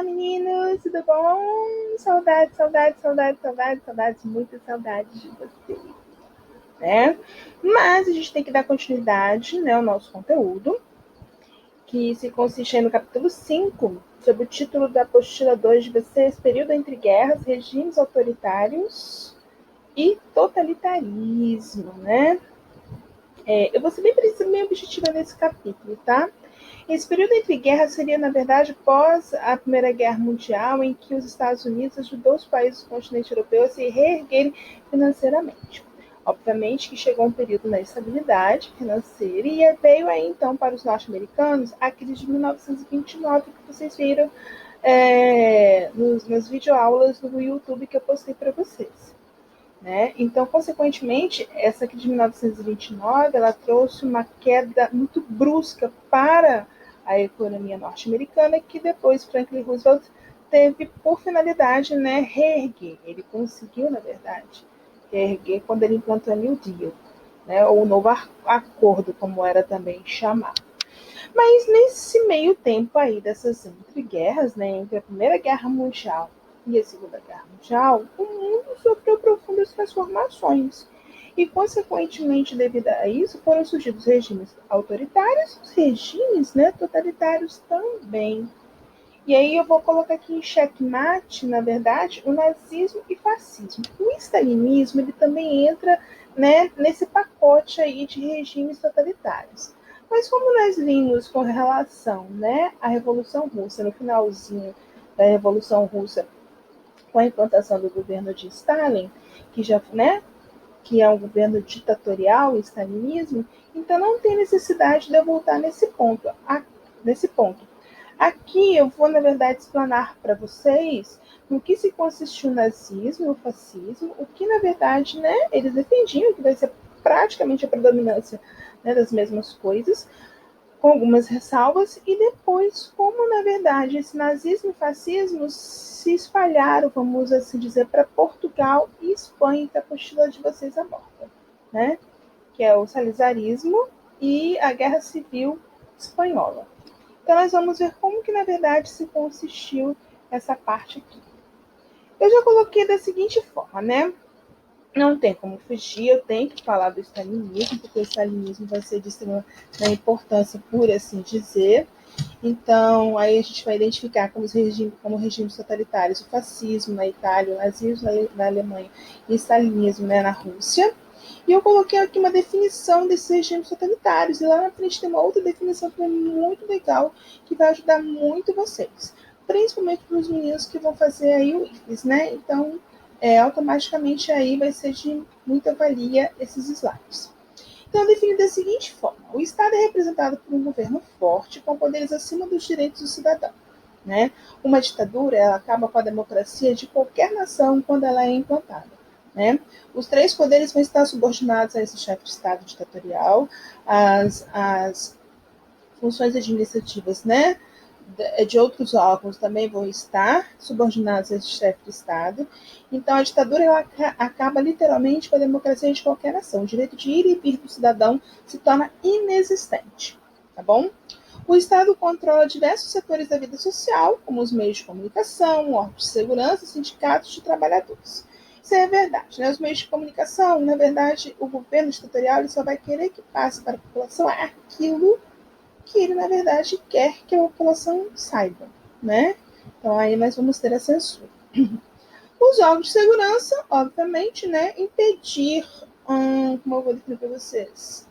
Olá, meninos, tudo bom? Saudades, muitas saudades de vocês, né? Mas a gente tem que dar continuidade, né, ao nosso conteúdo, que se consiste no capítulo 5, sob o título da apostila 2 de vocês, Período entre Guerras, Regimes Autoritários e Totalitarismo, né? Eu vou ser bem objetiva nesse capítulo, tá? Esse período entre guerras seria, na verdade, pós a Primeira Guerra Mundial, em que os Estados Unidos ajudou os países do continente europeu a se reerguerem financeiramente. Obviamente que chegou um período na instabilidade financeira e veio aí, então, para os norte-americanos, a crise de 1929, que vocês viram nas videoaulas do YouTube que eu postei para vocês. Né? Então, consequentemente, essa aqui de 1929, ela trouxe uma queda muito brusca para a economia norte-americana, que depois Franklin Roosevelt teve por finalidade, né, reerguer. Ele conseguiu, na verdade, reerguer quando ele implantou o New Deal, né, ou o novo acordo, como era também chamado. Mas nesse meio tempo aí dessas entreguerras, né, entre a Primeira Guerra Mundial e a Segunda Guerra Mundial, o mundo sofreu profundas transformações. E, consequentemente, devido a isso, foram surgidos regimes autoritários, os regimes, né, totalitários também. E aí eu vou colocar aqui em xeque-mate, na verdade, o nazismo e fascismo. O stalinismo, ele também entra, né, nesse pacote aí de regimes totalitários. Mas como nós vimos com relação, né, à Revolução Russa, no finalzinho da Revolução Russa, com a implantação do governo de Stalin, que já, né, que é um governo ditatorial, o stalinismo, então não tem necessidade de eu voltar nesse ponto. Aqui eu vou, na verdade, explanar para vocês no que se consistiu o nazismo e o fascismo, o que, na verdade, né, eles defendiam que vai ser praticamente a predominância, né, das mesmas coisas, com algumas ressalvas, e depois como, na verdade, esse nazismo e fascismo se espalharam, vamos assim dizer, para Portugal e Espanha, que a apostila de vocês aborda, né? Que é o salizarismo e a Guerra Civil Espanhola. Então, nós vamos ver como que, na verdade, se consistiu essa parte aqui. Eu já coloquei da seguinte forma, né? Não tem como fugir, eu tenho que falar do stalinismo, porque o stalinismo vai ser de extrema importância, por assim dizer. Então, aí a gente vai identificar como regimes totalitários o fascismo na Itália, o nazismo na Alemanha e o stalinismo, né, na Rússia. E eu coloquei aqui uma definição desses regimes totalitários. E lá na frente tem uma outra definição que é muito legal, que vai ajudar muito vocês. Principalmente para os meninos que vão fazer aí o IFES, né? Então, automaticamente aí vai ser de muita valia esses slides. Então, definido da seguinte forma: o Estado é representado por um governo forte, com poderes acima dos direitos do cidadão. Né? Uma ditadura, ela acaba com a democracia de qualquer nação quando ela é implantada. Né? Os três poderes vão estar subordinados a esse chefe de Estado ditatorial, as funções administrativas, né, de outros órgãos também vão estar subordinados a esse chefe de Estado. Então, a ditadura ela acaba literalmente com a democracia de qualquer nação. O direito de ir e vir do cidadão se torna inexistente, tá bom? O Estado controla diversos setores da vida social, como os meios de comunicação, órgãos de segurança, sindicatos de trabalhadores. Isso é verdade, né? Os meios de comunicação, na verdade, o governo ditatorial ele só vai querer que passe para a população aquilo que ele, na verdade, quer que a população saiba, né? Então, aí nós vamos ter a censura. Os órgãos de segurança, obviamente, né, impedir, como eu vou definir para vocês,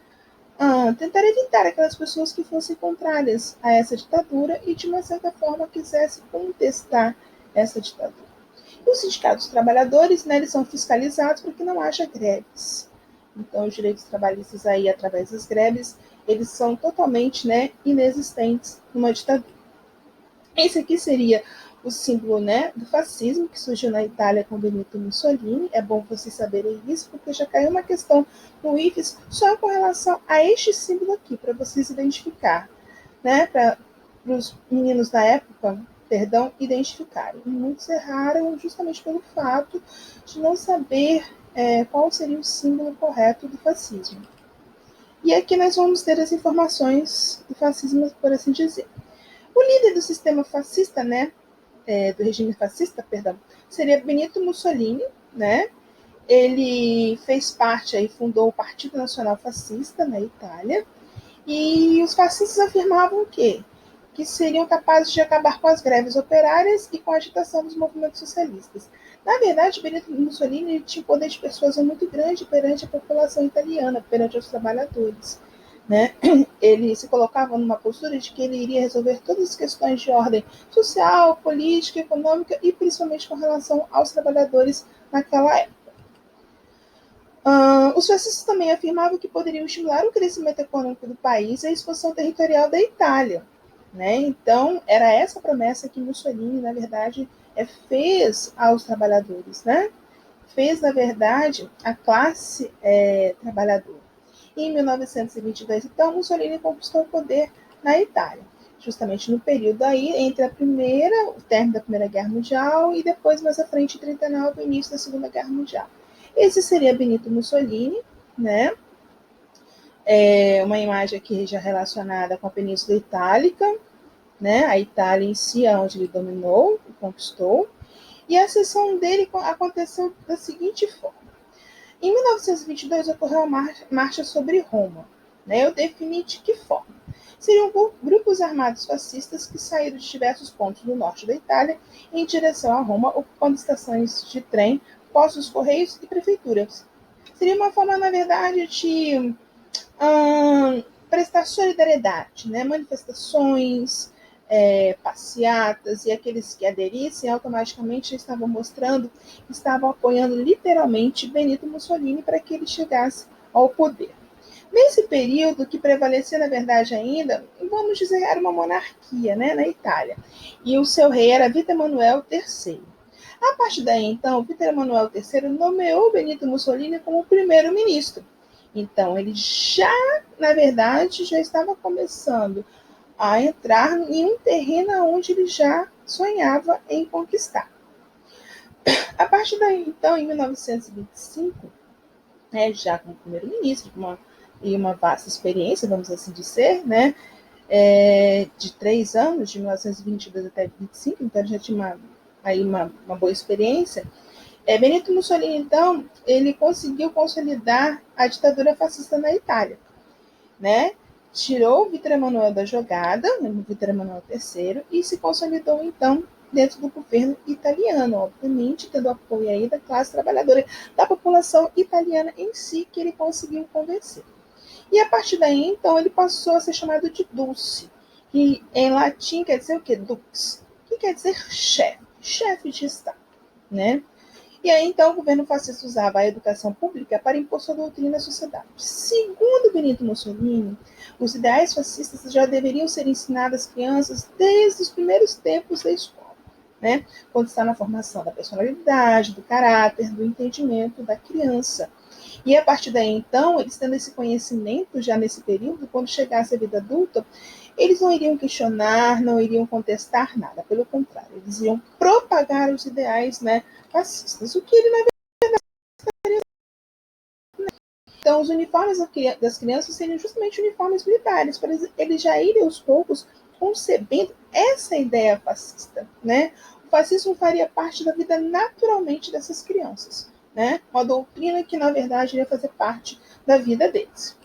tentar evitar aquelas pessoas que fossem contrárias a essa ditadura e, de uma certa forma, quisessem contestar essa ditadura. E os sindicatos trabalhadores, né, eles são fiscalizados para que não haja greves. Então, os direitos trabalhistas aí, através das greves, eles são totalmente, né, inexistentes numa ditadura. Esse aqui seria o símbolo, né, do fascismo, que surgiu na Itália com Benito Mussolini. É bom vocês saberem isso, porque já caiu uma questão no IFES só com relação a este símbolo aqui, para vocês identificar, né, para os meninos da época, identificarem. E muitos erraram justamente pelo fato de não saber qual seria o símbolo correto do fascismo. E aqui nós vamos ter as informações do fascismo, por assim dizer. O líder do sistema fascista, né, do regime fascista, perdão, seria Benito Mussolini, né? Ele fez parte aí, fundou o Partido Nacional Fascista na Itália, e os fascistas afirmavam que seriam capazes de acabar com as greves operárias e com a agitação dos movimentos socialistas. Na verdade, Benito Mussolini tinha um poder de persuasão muito grande perante a população italiana, perante os trabalhadores. Né? Ele se colocava numa postura de que ele iria resolver todas as questões de ordem social, política, econômica e principalmente com relação aos trabalhadores naquela época. Os fascistas também afirmavam que poderiam estimular o crescimento econômico do país e a expansão territorial da Itália. Né? Então, era essa promessa que Mussolini, na verdade, fez aos trabalhadores. Né? Fez, na verdade, a classe trabalhadora. Em 1922, então, Mussolini conquistou o poder na Itália, justamente no período aí entre o término da Primeira Guerra Mundial e depois, mais à frente, em 1939, o início da Segunda Guerra Mundial. Esse seria Benito Mussolini, né? Uma imagem aqui já relacionada com a Península Itálica, né? A Itália em si, onde ele dominou e conquistou. E a ascensão dele aconteceu da seguinte forma. Em 1922 ocorreu a marcha sobre Roma. Né? Eu defini de que forma. Seriam grupos armados fascistas que saíram de diversos pontos do norte da Itália em direção a Roma, ocupando estações de trem, postos dos correios e prefeituras. Seria uma forma, na verdade, de prestar solidariedade, né? Manifestações, passeatas, e aqueles que aderissem automaticamente estavam mostrando, estavam apoiando literalmente Benito Mussolini para que ele chegasse ao poder. Nesse período que prevalecia, na verdade, ainda, vamos dizer, era uma monarquia, né, na Itália, e o seu rei era Vítor Emanuel III. A partir daí, então, Vítor Emanuel III nomeou Benito Mussolini como primeiro-ministro. Então, ele já, na verdade, já estava começando a entrar em um terreno onde ele já sonhava em conquistar. A partir daí, então, em 1925, já como primeiro-ministro, e uma vasta experiência, vamos assim dizer, né, de 3 anos, de 1922 até 25, então ele já tinha uma boa experiência. Benito Mussolini, então, ele conseguiu consolidar a ditadura fascista na Itália, né? Tirou o Vítor Emanuel da jogada, o Vítor Emanuel III, e se consolidou, então, dentro do governo italiano, obviamente, tendo apoio aí da classe trabalhadora, da população italiana em si, que ele conseguiu convencer. E a partir daí, então, ele passou a ser chamado de Dulce, que em latim quer dizer o quê? Dux, que quer dizer chefe de Estado, né? E aí, então, o governo fascista usava a educação pública para impor sua doutrina à sociedade. Segundo Benito Mussolini, os ideais fascistas já deveriam ser ensinados às crianças desde os primeiros tempos da escola, né? Quando está na formação da personalidade, do caráter, do entendimento da criança. E a partir daí, então, eles tendo esse conhecimento já nesse período, quando chegasse a vida adulta, eles não iriam questionar, não iriam contestar nada, pelo contrário, eles iam propagar os ideais, né, fascistas, o que ele, na verdade, então, os uniformes das crianças seriam justamente uniformes militares, para eles já irem aos poucos concebendo essa ideia fascista, né? O fascismo faria parte da vida naturalmente dessas crianças, né? Uma doutrina que, na verdade, iria fazer parte da vida deles.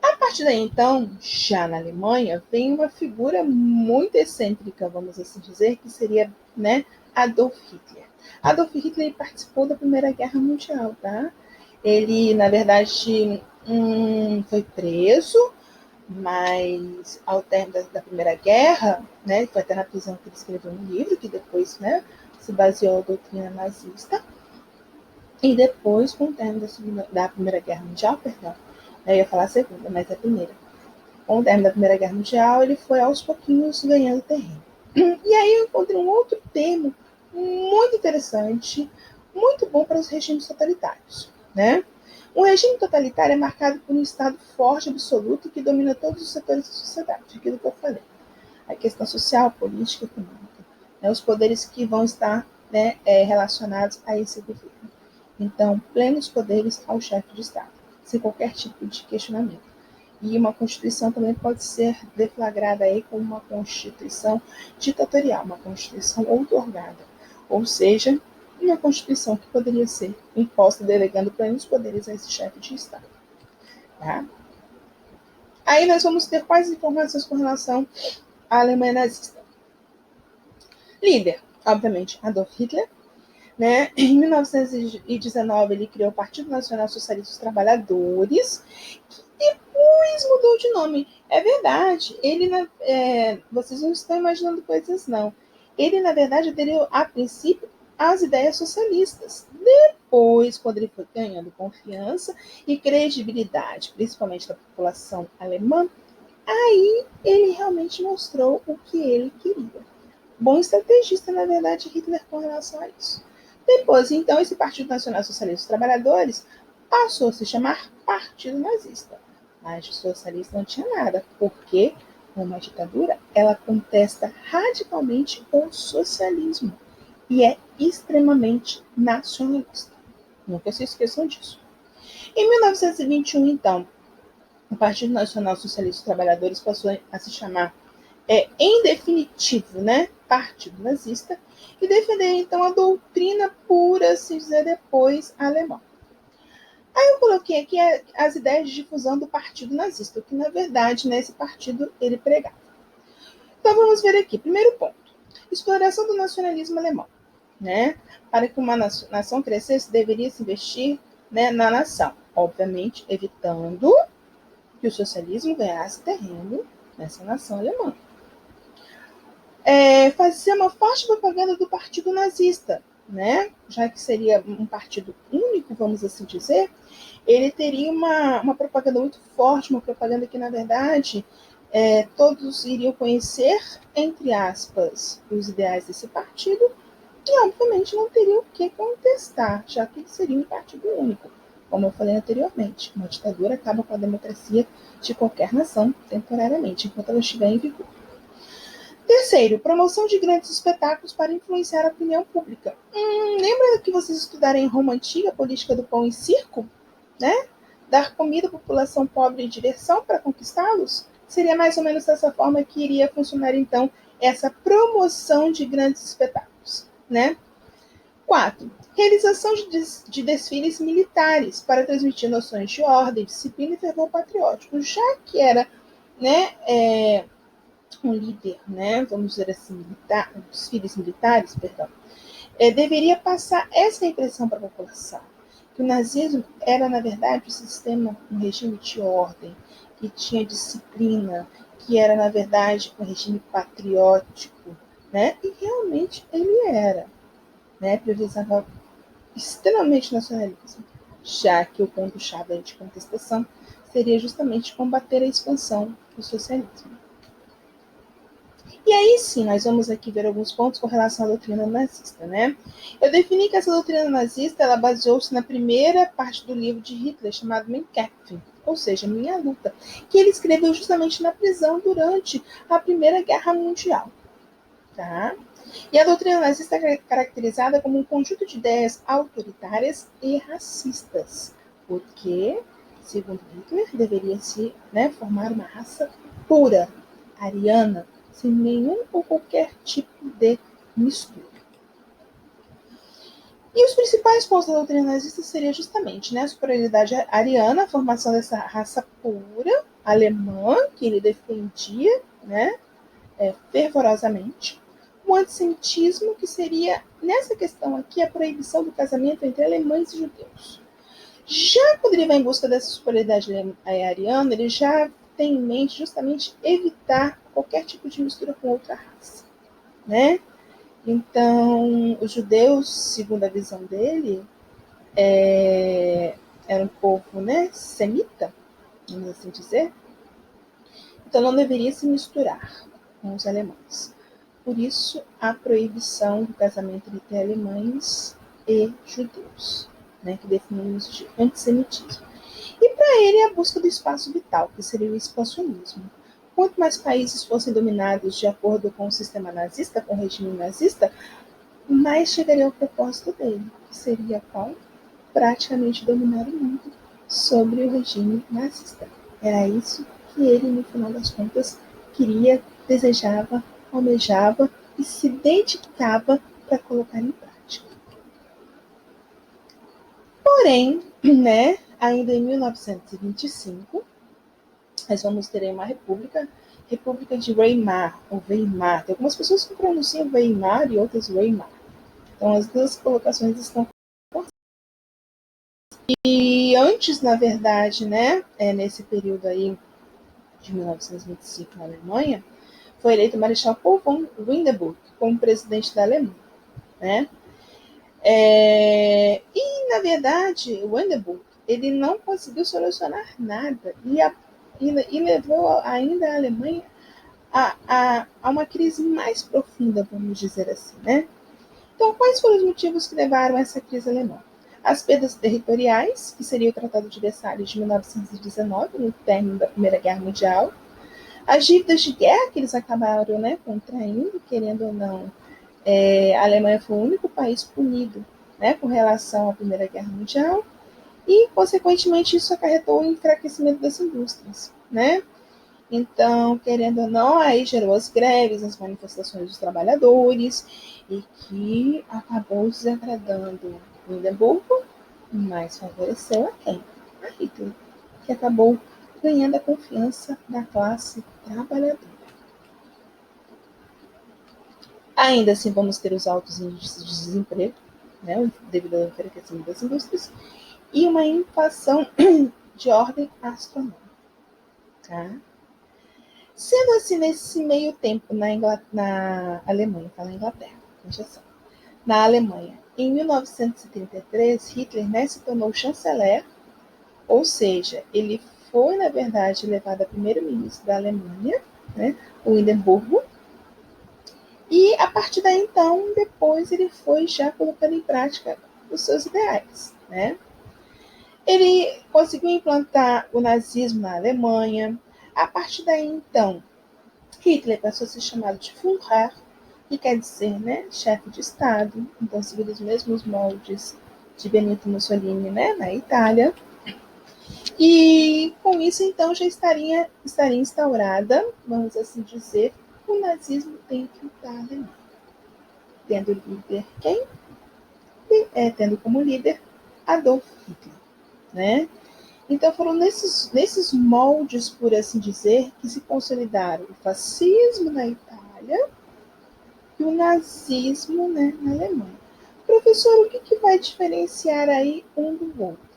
A partir daí, então, já na Alemanha, vem uma figura muito excêntrica, vamos assim dizer, que seria, né, Adolf Hitler. Adolf Hitler participou da Primeira Guerra Mundial, tá? Ele, na verdade, foi preso, mas ao término da Primeira Guerra, né, foi até na prisão que ele escreveu um livro, que depois, né, se baseou na doutrina nazista, e depois, com o término da Primeira Guerra Mundial, perdão, eu ia falar a segunda, mas é a primeira. Com o término da Primeira Guerra Mundial, ele foi aos pouquinhos ganhando terreno. E aí eu encontrei um outro termo muito interessante, muito bom para os regimes totalitários, né? Um regime totalitário é marcado por um Estado forte, absoluto, que domina todos os setores da sociedade, aquilo que eu falei. A questão social, política, econômica. Né? Os poderes que vão estar, né, relacionados a esse governo. Então, plenos poderes ao chefe de Estado, sem qualquer tipo de questionamento. E uma constituição também pode ser deflagrada aí como uma constituição ditatorial, uma constituição outorgada, ou seja, uma constituição que poderia ser imposta delegando plenos poderes a esse chefe de Estado. Tá? Aí nós vamos ter quais informações com relação à Alemanha nazista. Líder, obviamente, Adolf Hitler. Né? Em 1919, ele criou o Partido Nacional Socialista dos Trabalhadores, que depois mudou de nome. É verdade, ele, vocês não estão imaginando coisas, não. Ele, na verdade, aderiu, a princípio, às ideias socialistas. Depois, quando ele foi ganhando confiança e credibilidade, principalmente da população alemã, aí ele realmente mostrou o que ele queria. Bom estrategista, na verdade, Hitler com relação a isso. Depois, então, esse Partido Nacional Socialista dos Trabalhadores passou a se chamar Partido Nazista. Mas de socialista não tinha nada, porque uma ditadura, ela contesta radicalmente o socialismo e é extremamente nacionalista. Nunca se esqueçam disso. Em 1921, então, o Partido Nacional Socialista dos Trabalhadores passou a se chamar, em definitivo, né, Partido Nazista, e defender, então, a doutrina pura, assim dizer, depois alemã. Aí eu coloquei aqui as ideias de difusão do Partido Nazista, que, na verdade, nesse partido ele pregava. Então, vamos ver aqui. Primeiro ponto. Exploração do nacionalismo alemão. Né? Para que uma nação crescesse, deveria se investir, né, na nação. Obviamente, evitando que o socialismo ganhasse terreno nessa nação alemã. Fazer uma forte propaganda do partido nazista, né? Já que seria um partido único, vamos assim dizer, ele teria uma propaganda muito forte, uma propaganda que, na verdade, todos iriam conhecer, entre aspas, os ideais desse partido e, obviamente, não teriam o que contestar, já que ele seria um partido único. Como eu falei anteriormente, uma ditadura acaba com a democracia de qualquer nação temporariamente, enquanto ela estiver em vigor. Terceiro, promoção de grandes espetáculos para influenciar a opinião pública. Lembra que vocês estudaram em Roma Antiga a política do pão e circo? Né? Dar comida à população pobre e diversão para conquistá-los? Seria mais ou menos dessa forma que iria funcionar, então, essa promoção de grandes espetáculos. Né? 4. Realização de desfiles militares para transmitir noções de ordem, disciplina e fervor patriótico. Já que era, né, um líder, né, vamos dizer assim, desfiles militares, perdão, deveria passar essa impressão para a população, que o nazismo era, na verdade, um sistema, um regime de ordem, que tinha disciplina, que era, na verdade, um regime patriótico, né, e realmente ele era, né, priorizava extremamente nacionalismo, já que o ponto-chave de contestação seria justamente combater a expansão do socialismo. E aí sim, nós vamos aqui ver alguns pontos com relação à doutrina nazista, né? Eu defini que essa doutrina nazista, ela baseou-se na primeira parte do livro de Hitler, chamado Mein Kampf, ou seja, Minha Luta, que ele escreveu justamente na prisão durante a Primeira Guerra Mundial. Tá? E a doutrina nazista é caracterizada como um conjunto de ideias autoritárias e racistas, porque, segundo Hitler, deveria-se, né, formar uma raça pura, ariana, sem nenhum ou qualquer tipo de mistura. E os principais pontos da doutrina nazista seriam justamente, né, a superioridade ariana, a formação dessa raça pura, alemã, que ele defendia, né, fervorosamente, o antissemitismo, que seria, nessa questão aqui, a proibição do casamento entre alemães e judeus. Já quando ele vai em busca dessa superioridade ariana, ele já tem em mente justamente evitar qualquer tipo de mistura com outra raça, né? Então, os judeus, segundo a visão dele, era um povo, né, semita, vamos assim dizer, então não deveria se misturar com os alemães. Por isso, a proibição do casamento entre alemães e judeus, né, que definimos de antissemitismo. E para ele, a busca do espaço vital, que seria o expansionismo. Quanto mais países fossem dominados de acordo com o sistema nazista, com o regime nazista, mais chegaria ao propósito dele, que seria qual? Praticamente dominar o mundo sobre o regime nazista. Era isso que ele, no final das contas, queria, desejava, almejava e se dedicava para colocar em prática. Porém, né, ainda em 1925, nós vamos ter uma República de Weimar, ou Weimar. Tem algumas pessoas que pronunciam Weimar e outras Weimar. Então, as duas colocações estão. E antes, na verdade, né, nesse período aí de 1925 na Alemanha, foi eleito o Marechal Paul von Hindenburg como presidente da Alemanha, né? E, na verdade, o Hindenburg, ele não conseguiu solucionar nada e levou ainda a Alemanha a uma crise mais profunda, vamos dizer assim, né? Então, quais foram os motivos que levaram a essa crise alemã? As perdas territoriais, que seria o Tratado de Versalhes de 1919, no término da Primeira Guerra Mundial, as dívidas de guerra que eles acabaram, né, contraindo, querendo ou não, a Alemanha foi o único país punido, né, com relação à Primeira Guerra Mundial, e, consequentemente, isso acarretou o enfraquecimento das indústrias, né? Então, querendo ou não, aí gerou as greves, as manifestações dos trabalhadores, e que acabou desagradando Hindenburgo, mas favoreceu a quem? A Hitler, que acabou ganhando a confiança da classe trabalhadora. Ainda assim, vamos ter os altos índices de desemprego, né, devido ao enfraquecimento das indústrias, e uma inflação de ordem astronômica. Tá? Sendo assim, nesse meio tempo na Alemanha, fala Inglaterra, na Alemanha, em 1933, Hitler, né, se tornou chanceler, ou seja, ele foi, na verdade, levado a primeiro-ministro da Alemanha, né, o Hindenburgo, e a partir daí, então, depois ele foi já colocando em prática os seus ideais, né? Ele conseguiu implantar o nazismo na Alemanha. A partir daí, então, Hitler passou a ser chamado de Führer, que quer dizer, né, chefe de Estado, então seguindo os mesmos moldes de Benito Mussolini, né, na Itália. E com isso, então, já estaria instaurada, vamos assim dizer, o nazismo dentro da Alemanha. Tendo líder quem? Tendo como líder Adolf Hitler, né? Então foram nesses moldes, por assim dizer, que se consolidaram o fascismo na Itália e o nazismo, né, na Alemanha. Professor, o que vai diferenciar aí um do outro?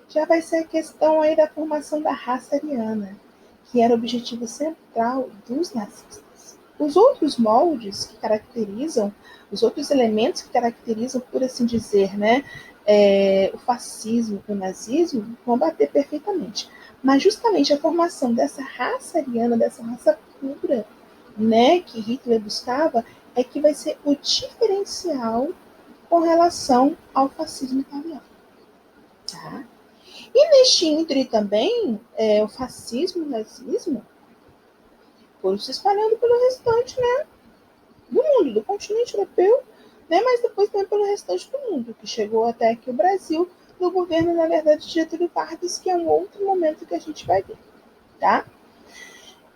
Já vai ser a questão aí da formação da raça ariana, que era o objetivo central dos nazistas. Os outros moldes que caracterizam, os outros elementos que caracterizam, por assim dizer, né, o fascismo e o nazismo vão bater perfeitamente. Mas justamente a formação dessa raça ariana, dessa raça pura, né, que Hitler buscava, é que vai ser o diferencial com relação ao fascismo italiano. Tá? E neste íntere também, o fascismo e o nazismo foram se espalhando pelo restante, né, do mundo, do continente europeu, né, mas depois também pelo restante do mundo, que chegou até aqui o Brasil, no governo, na verdade, de Getúlio Vargas, que é um outro momento que a gente vai ver. Tá?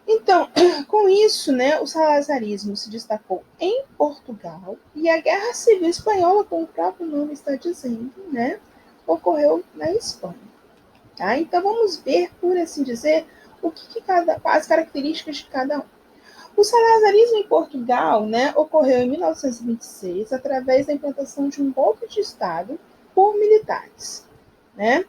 Então, com isso, né, o salazarismo se destacou em Portugal e a Guerra Civil Espanhola, como o próprio nome está dizendo, né, ocorreu na Espanha. Tá? Então, vamos ver, por assim dizer, as características de cada um. O salazarismo em Portugal, né, ocorreu em 1926 através da implantação de um golpe de Estado por militares, né,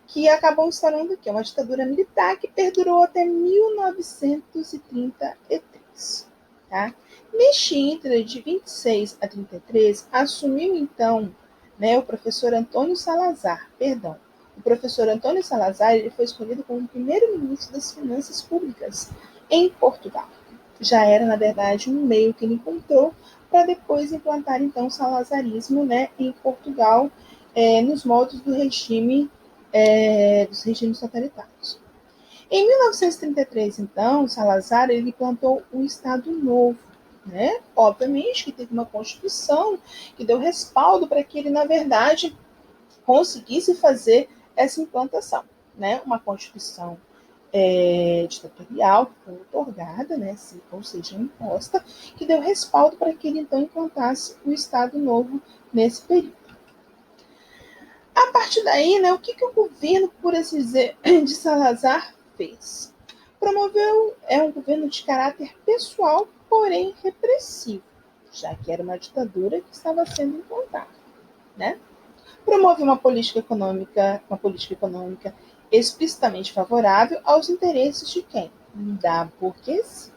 que acabou instaurando aqui uma ditadura militar que perdurou até 1933. Tá? Neste ínterim de 26 a 33, assumiu então, né, o professor Antônio Salazar, o professor Antônio Salazar, ele foi escolhido como primeiro-ministro das Finanças Públicas em Portugal. Já era, na verdade, um meio que ele encontrou para depois implantar, então, o salazarismo, né, em Portugal, nos moldes do regime, dos regimes totalitários. Em 1933, então, Salazar ele implantou um Estado Novo, né? Obviamente que teve uma Constituição que deu respaldo para que ele, na verdade, conseguisse fazer essa implantação, né? Uma Constituição ditatorial que foi otorgada, né, ou seja, imposta, que deu respaldo para que ele então implantasse o Estado Novo nesse período. A partir daí, né, o que o governo, por assim dizer, de Salazar fez? Promoveu um governo de caráter pessoal, porém repressivo, já que era uma ditadura que estava sendo implantada, né? Promove uma política econômica explicitamente favorável aos interesses de quem? Da burguesia.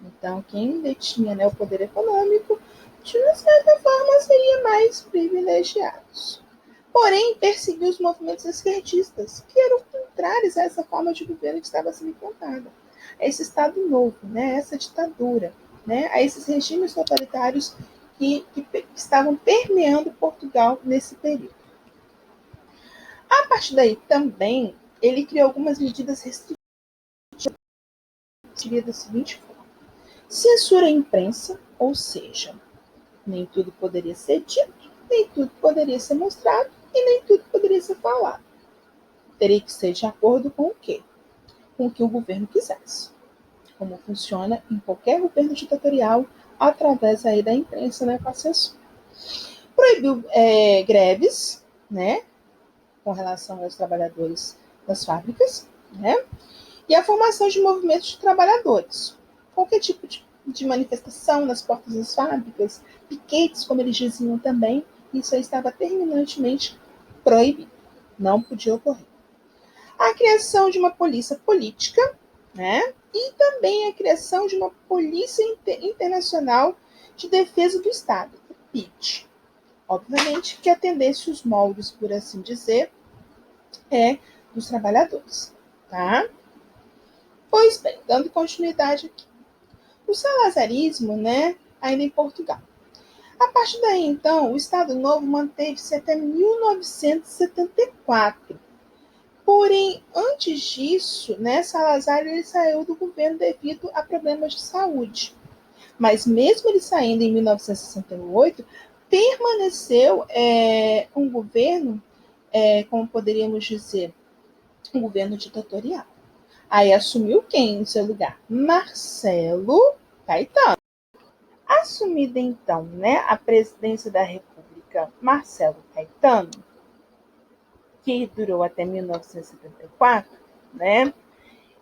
Então, quem detinha, né, o poder econômico, de uma certa forma, seria mais privilegiados. Porém, perseguiu os movimentos esquerdistas, que eram contrários a essa forma de governo que estava sendo implantada, a esse Estado Novo, né, a essa ditadura, né, a esses regimes totalitários que estavam permeando Portugal nesse período. A partir daí também, ele criou algumas medidas restritivas da seguinte forma: censura à imprensa, ou seja, nem tudo poderia ser dito, nem tudo poderia ser mostrado e nem tudo poderia ser falado. Teria que ser de acordo com o quê? Com o que o governo quisesse. Como funciona em qualquer governo ditatorial, através aí da imprensa, né, com a censura. Proibiu greves, né, com relação aos trabalhadores das fábricas, né, e a formação de movimentos de trabalhadores. Qualquer tipo de manifestação nas portas das fábricas, piquetes, como eles diziam também, isso aí estava terminantemente proibido. Não podia ocorrer. A criação de uma polícia política, né? E também a criação de uma polícia internacional de defesa do Estado, o PID. Obviamente que atendesse os moldes, por assim dizer, dos trabalhadores, tá? Pois bem, dando continuidade aqui. O salazarismo, né, ainda em Portugal. A partir daí, então, o Estado Novo manteve-se até 1974. Porém, antes disso, né, Salazar ele saiu do governo devido a problemas de saúde. Mas mesmo ele saindo em 1968, permaneceu um governo, como poderíamos dizer, um governo ditatorial. Aí assumiu quem em seu lugar? Marcelo Caetano. Assumida então, né, a presidência da República Marcelo Caetano, que durou até 1974, né,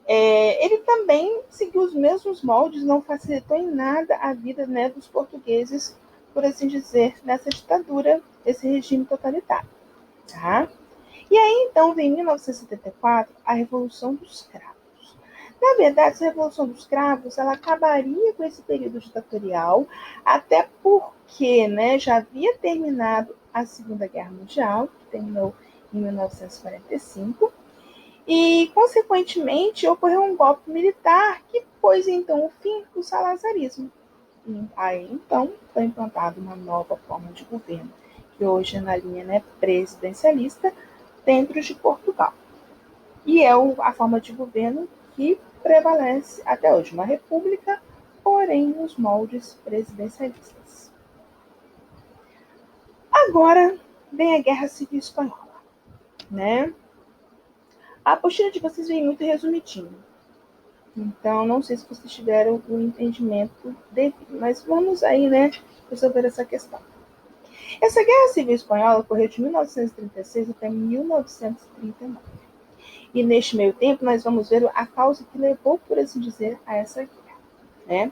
ele também seguiu os mesmos moldes, não facilitou em nada a vida, né, dos portugueses, por assim dizer, nessa ditadura, esse regime totalitário. Tá? E aí, então, vem em 1974 a Revolução dos Cravos. Na verdade, essa Revolução dos Cravos ela acabaria com esse período ditatorial, até porque, né, já havia terminado a Segunda Guerra Mundial, que terminou em 1945, e, consequentemente, ocorreu um golpe militar que pôs, então, o fim do salazarismo. E aí, então, foi implantada uma nova forma de governo, que hoje é na linha, né, presidencialista, dentro de Portugal. E é a forma de governo que prevalece até hoje, uma república, porém nos moldes presidencialistas. Agora vem a Guerra Civil Espanhola, né? A apostila de vocês vem muito resumidinho. Então, não sei se vocês tiveram o entendimento devido, mas vamos aí, né, resolver essa questão. Essa Guerra Civil Espanhola ocorreu de 1936 até 1939. E neste meio tempo, nós vamos ver a causa que levou, por assim dizer, a essa guerra, né?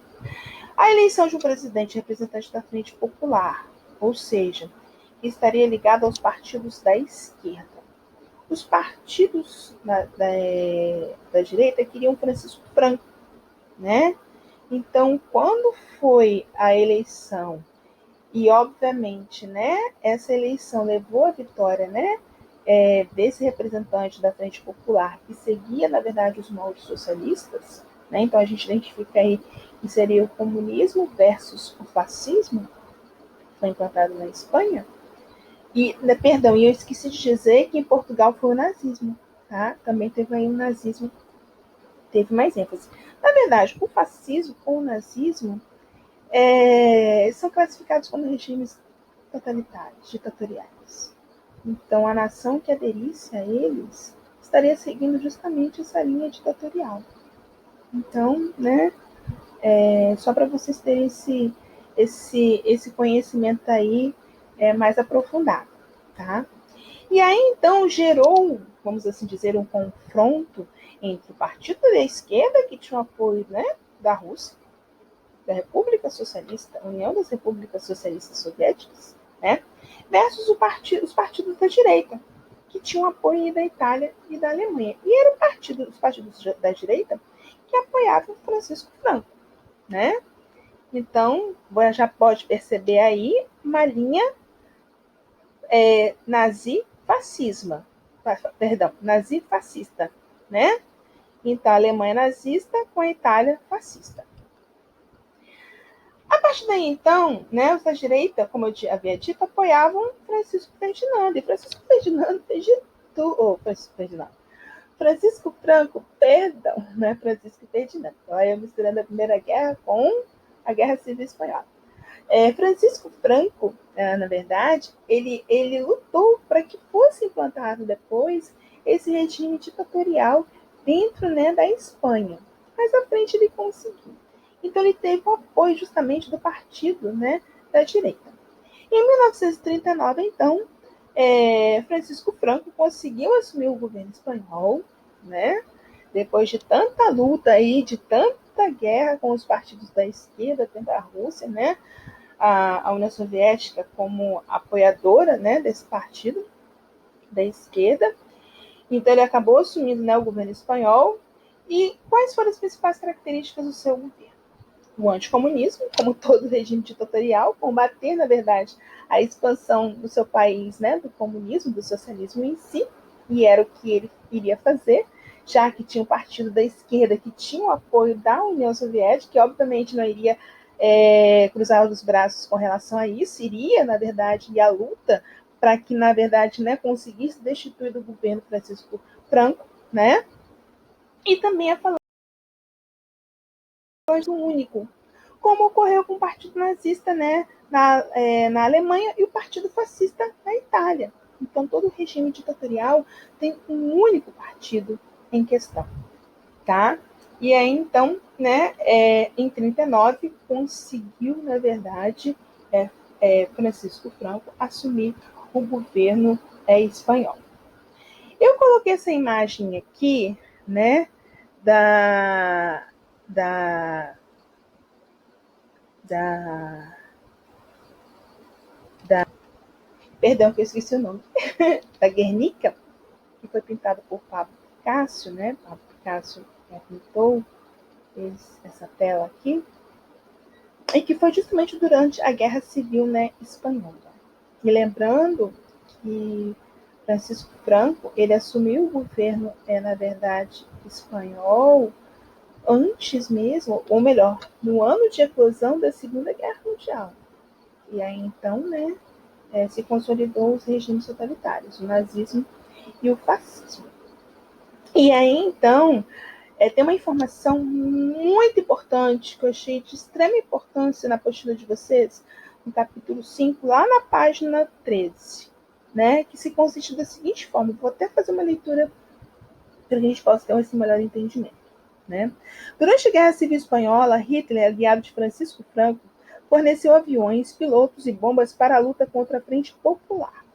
A eleição de um presidente representante da Frente Popular, ou seja, que estaria ligado aos partidos da esquerda. Os partidos da direita queriam Francisco Franco, né? Então, quando foi a eleição, e obviamente, né, essa eleição levou à vitória, né, desse representante da Frente Popular, que seguia, na verdade, os moldes socialistas, né? Então a gente identifica aí que seria o comunismo versus o fascismo, que foi implantado na Espanha. E, perdão, e eu esqueci de dizer que em Portugal foi o nazismo, tá? Também teve aí o nazismo, teve mais ênfase. Na verdade, o fascismo ou o nazismo são classificados como regimes totalitários, ditatoriais. Então, a nação que aderisse a eles estaria seguindo justamente essa linha ditatorial. Então, né, só para vocês terem esse conhecimento aí mais aprofundado, tá? E aí, então, gerou, vamos assim dizer, um confronto entre o partido da esquerda, que tinha o apoio, né, da Rússia, da República Socialista, União das Repúblicas Socialistas Soviéticas, né, versus os partidos da direita, que tinham apoio da Itália e da Alemanha. E eram os partidos da direita que apoiavam Francisco Franco, né? Então, já pode perceber aí uma linha nazi-fascista, né? Então, a Alemanha nazista com a Itália fascista. A partir daí, então, né, os da direita, como eu havia dito, apoiavam Francisco Ferdinando. E Francisco Ferdinando Francisco Franco, perdão, né, Francisco Ferdinando. Então, aí eu misturando a Primeira Guerra com a Guerra Civil Espanhola. Francisco Franco, na verdade, ele lutou para que fosse implantado depois esse regime ditatorial dentro, né, da Espanha. Mas à frente ele conseguiu. Então ele teve o apoio justamente do partido, né, da direita. Em 1939, então, Francisco Franco conseguiu assumir o governo espanhol, né, depois de tanta luta aí, de tanta guerra com os partidos da esquerda, tanto a Rússia, né, a União Soviética como apoiadora, né, desse partido da esquerda. Então ele acabou assumindo, né, o governo espanhol. E quais foram as principais características do seu governo? O anticomunismo, como todo regime ditatorial, combater, na verdade, a expansão do seu país, né, do comunismo, do socialismo em si, e era o que ele iria fazer, já que tinha um partido da esquerda que tinha o apoio da União Soviética, que obviamente não iria cruzar os braços com relação a isso, iria, na verdade, ir à luta para que, na verdade, né, conseguisse destituir do governo Francisco Franco, né, e também a falar do único, como ocorreu com o Partido Nazista, né, na Alemanha e o Partido Fascista na Itália. Então, todo regime ditatorial tem um único partido em questão, tá? E aí, então, né, em 1939, conseguiu, na verdade, Francisco Franco assumir o governo espanhol. Eu coloquei essa imagem aqui, né, da, da, da, da perdão que eu esqueci o nome, da Guernica, que foi pintada por Pablo Picasso, né? Pablo Picasso pintou essa tela aqui, e que foi justamente durante a Guerra Civil, né, espanhola. E lembrando que Francisco Franco, ele assumiu o governo, na verdade, espanhol, antes mesmo, ou melhor, no ano de eclosão da Segunda Guerra Mundial. E aí, então, né, se consolidou os regimes totalitários, o nazismo e o fascismo. E aí, então, tem uma informação muito importante que eu achei de extrema importância na apostila de vocês, no capítulo 5, lá na página 13, né, que se consiste da seguinte forma, vou até fazer uma leitura para que a gente possa ter esse melhor entendimento. Né? Durante a Guerra Civil Espanhola, Hitler, aliado de Francisco Franco, forneceu aviões, pilotos e bombas para a luta contra a Frente Popular,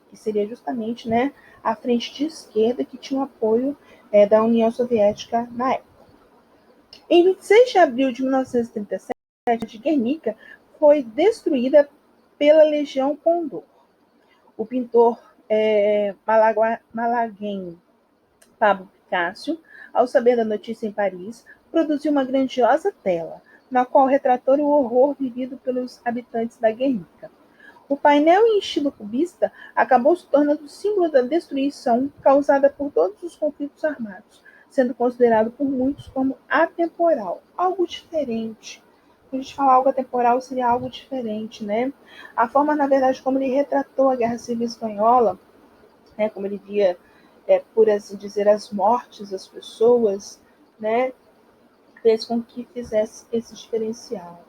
que seria justamente, né, a frente de esquerda que tinha o apoio da União Soviética na época. Em 26 de abril de 1937, a Guernica foi destruída pela Legião Condor. O pintor malaguenho Pablo Picasso, ao saber da notícia em Paris, produziu uma grandiosa tela, na qual retratou o horror vivido pelos habitantes da Guernica. O painel em estilo cubista acabou se tornando símbolo da destruição causada por todos os conflitos armados, sendo considerado por muitos como atemporal, algo diferente. Quando a gente fala algo atemporal, seria algo diferente, né? A forma, na verdade, como ele retratou a Guerra Civil Espanhola, né, como ele via, por assim dizer, as mortes das pessoas, né, fez com que fizesse esse diferencial.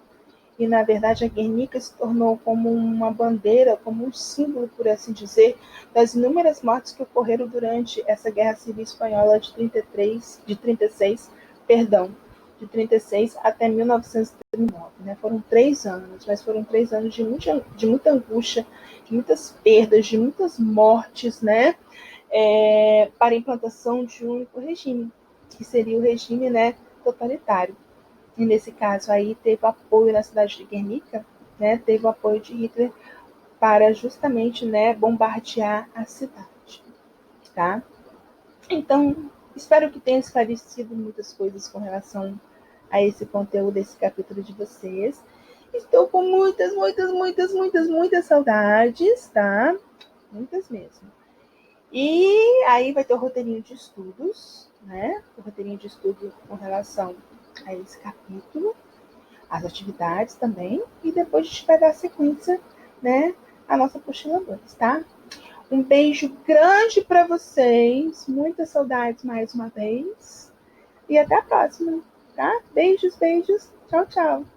E, na verdade, a Guernica se tornou como uma bandeira, como um símbolo, por assim dizer, das inúmeras mortes que ocorreram durante essa Guerra Civil Espanhola de 36, perdão, de 36 até 1939. Né? Foram 3 anos, mas foram 3 anos de muita angústia, de muitas perdas, de muitas mortes, né? Para a implantação de um único regime, que seria o regime, né, totalitário. E nesse caso aí teve apoio na cidade de Guernica, né, teve o apoio de Hitler para justamente, né, bombardear a cidade, tá? Então, espero que tenha esclarecido muitas coisas com relação a esse conteúdo desse capítulo de vocês. Estou com muitas saudades, tá? Muitas mesmo. E aí vai ter o roteirinho de estudos, né? O roteirinho de estudo com relação a esse capítulo, as atividades também, e depois a gente vai dar sequência, né, à nossa apostila 2, tá? Um beijo grande para vocês, muitas saudades mais uma vez, e até a próxima, tá? Beijos, beijos, tchau, tchau.